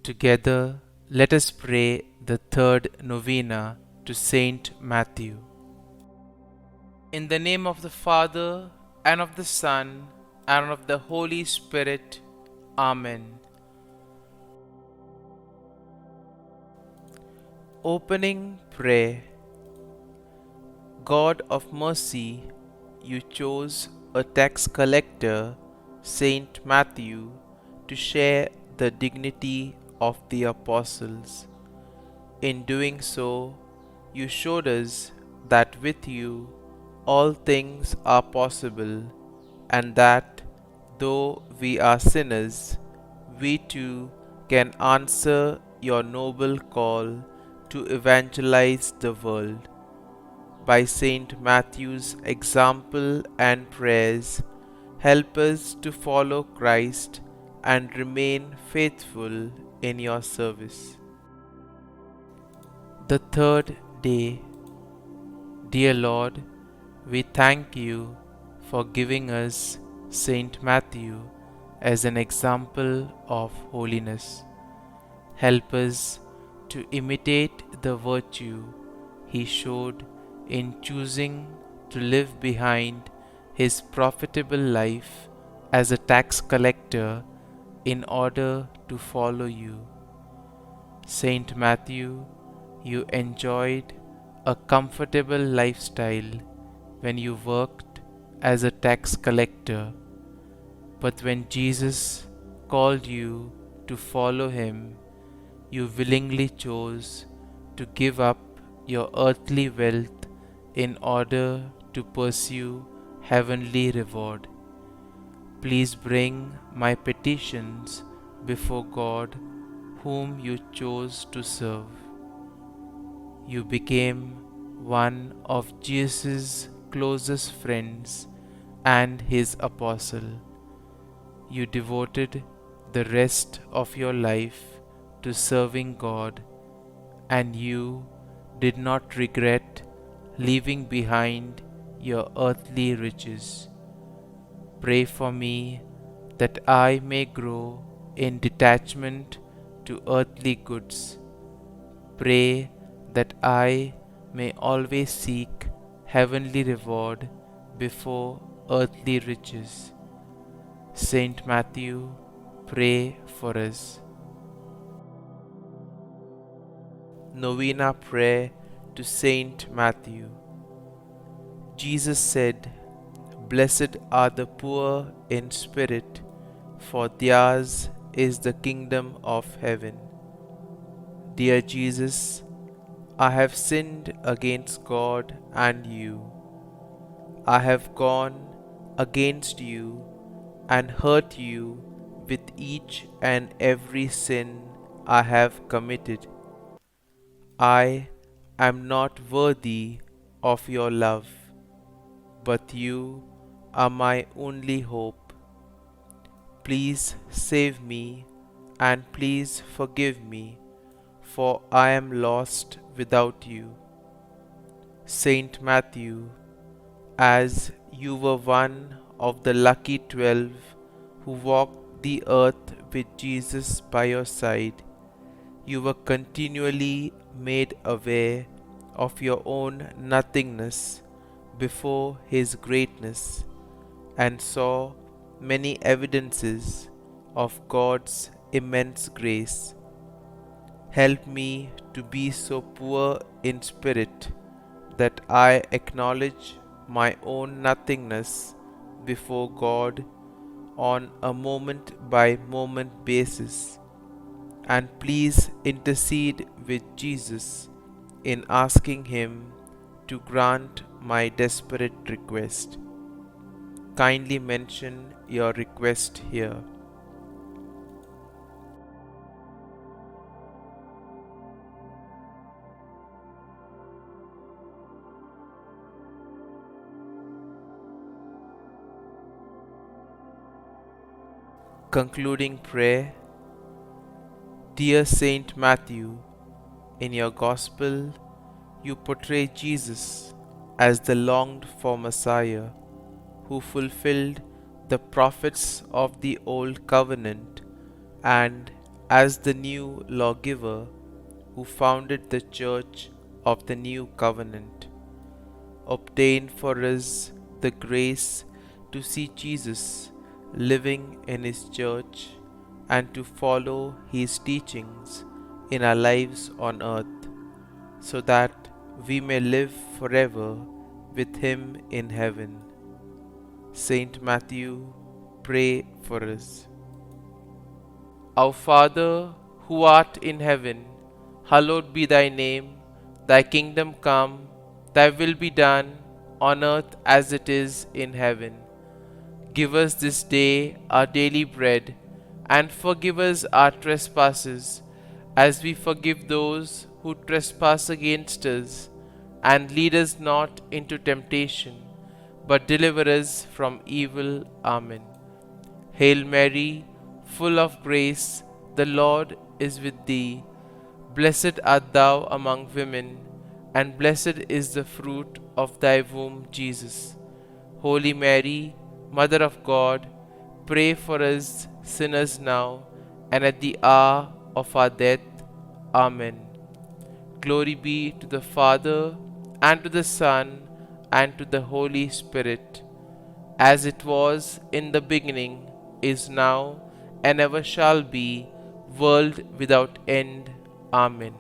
Together, let us pray the third novena to Saint Matthew. In the name of the Father, and of the Son, and of the Holy Spirit. Amen. Opening Prayer. God of mercy, you chose a tax collector, Saint Matthew, to share the dignity of the apostles. In doing so, you showed us that with you all things are possible, and that though we are sinners, we too can answer your noble call to evangelize the world. By Saint Matthew's example and prayers, help us to follow Christ and remain faithful in your service. The third day. Dear Lord, we thank you for giving us Saint Matthew as an example of holiness. Help us to imitate the virtue he showed in choosing to live behind his profitable life as a tax collector in order to follow you. Saint Matthew, you enjoyed a comfortable lifestyle when you worked as a tax collector, but when Jesus called you to follow him, you willingly chose to give up your earthly wealth in order to pursue heavenly reward. Please bring my petitions before God, whom you chose to serve. You became one of Jesus' closest friends and his apostle. You devoted the rest of your life to serving God, and you did not regret leaving behind your earthly riches. Pray for me that I may grow in detachment to earthly goods. Pray that I may always seek heavenly reward before earthly riches. Saint Matthew, pray for us. Novena Prayer to Saint Matthew. Jesus said, "Blessed are the poor in spirit, for theirs is the kingdom of heaven." Dear Jesus, I have sinned against God and you. I have gone against you and hurt you with each and every sin I have committed. I am not worthy of your love, but you are my only hope. Please save me and please forgive me, for I am lost without you. Saint Matthew, as you were one of the lucky 12 who walked the earth with Jesus by your side, you were continually made aware of your own nothingness before his greatness, and saw many evidences of God's immense grace. Help me to be so poor in spirit that I acknowledge my own nothingness before God on a moment by moment basis, and please intercede with Jesus in asking him to grant my desperate request. Kindly mention your request here. Concluding prayer. Dear Saint Matthew, in your Gospel, you portray Jesus as the longed for Messiah who fulfilled the prophets of the Old Covenant and as the new lawgiver who founded the Church of the New Covenant. Obtain for us the grace to see Jesus living in His Church and to follow His teachings in our lives on earth, so that we may live forever with Him in heaven. Saint Matthew, pray for us. Our Father, who art in heaven, hallowed be thy name. Thy kingdom come, thy will be done, on earth as it is in heaven. Give us this day our daily bread, and forgive us our trespasses, as we forgive those who trespass against us. And lead us not into temptation, but deliver us from evil. Amen. Hail Mary, full of grace, the Lord is with thee. Blessed art thou among women, and blessed is the fruit of thy womb, Jesus. Holy Mary, Mother of God, pray for us sinners now and at the hour of our death. Amen. Glory be to the Father, and to the Son, and to the Holy Spirit, as it was in the beginning, is now, and ever shall be, world without end. Amen.